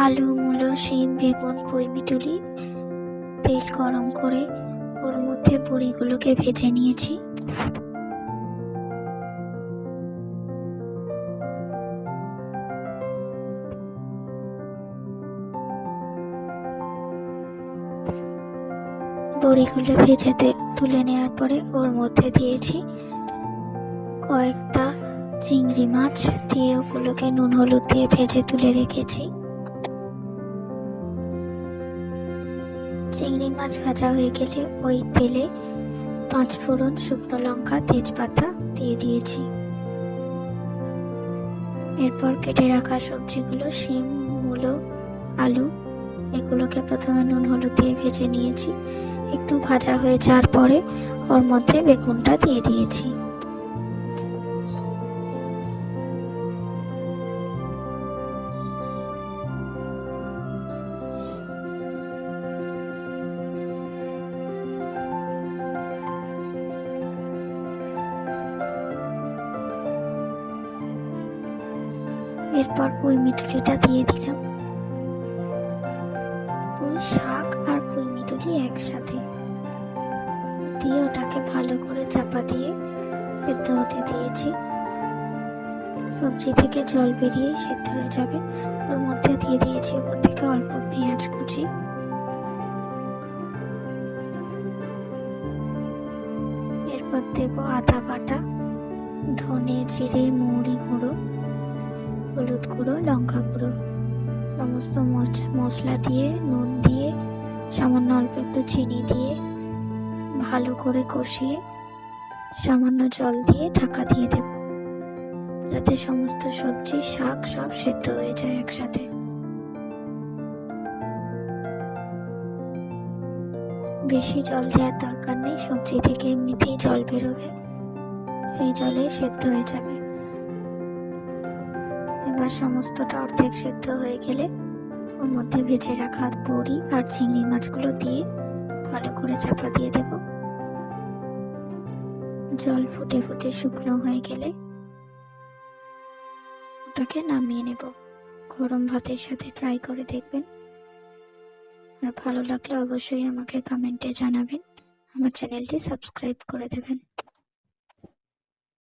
আলু, মূলো, শিম, বেগুন, পুঁইমিটুলি তেল গরম করে ওর মধ্যে বড়িগুলোকে ভেজে নিয়েছি। বড়িগুলো ভেজে তুলে নেওয়ার পরে ওর মধ্যে দিয়েছি কয়েকটা চিংড়ি মাছ, দিয়ে ওগুলোকে নুন হলুদ দিয়ে ভেজে তুলে রেখেছি। চিংড়ি মাছ ভাজা হয়ে গেলে ওই তেলে 5 ফোড়ন, শুকনো লঙ্কা, তেজপাতা দিয়ে দিয়েছি। এরপর কেটে রাখা সবজিগুলো শিম, মূলো, আলু এগুলোকে প্রথমে নুন হলুদ দিয়ে ভেজে নিয়েছি। একটু ভাজা হয়ে যাওয়ার পরে ওর মধ্যে বেগুনটা দিয়ে দিয়েছি। এরপর পুঁইমিটুলিটা দিয়ে দিলাম। পুঁই শাক আর পুঁইমিটুলি একসাথে দিয়ে ওটাকে ভালো করে চাপা দিয়ে সেদ্ধ হতে দিয়েছি। সবজি থেকে জল বেরিয়ে সেদ্ধ হয়ে যাবে। ওর মধ্যে দিয়ে দিয়েছি ওপর থেকে অল্প পেঁয়াজ কুচি। এরপর দেব আদা বাটা, ধনে, জিরে, মৌরি গুঁড়ো, হলুদ গুঁড়ো, লঙ্কা গুঁড়ো, সমস্ত মশলা দিয়ে নুন দিয়ে সামান্য অল্প একটু চিনি দিয়ে ভালো করে কষিয়ে সামান্য জল দিয়ে ঢাকা দিয়ে দেব, যাতে সমস্ত সবজি, শাক সব সেদ্ধ হয়ে যায় একসাথে। বেশি জল দেওয়ার দরকার নেই, সবজি থেকে এমনিতেই জল বেরোবে, সেই জলে সেদ্ধ হয়ে যাবে। এবার সমস্তটা অর্ধেক সেদ্ধ হয়ে গেলে ওর মধ্যে ভেজে রাখা বড়ি আর চিংড়ি মাছগুলো দিয়ে ভালো করে চাপা দিয়ে দেব। জল ফুটে ফুটে শুকনো হয়ে গেলে ওটাকে নামিয়ে নেব। গরম ভাতের সাথে ট্রাই করে দেখবেন, আর ভালো লাগলে অবশ্যই আমাকে কমেন্টে জানাবেন। আমার চ্যানেলটি সাবস্ক্রাইব করে দেবেন।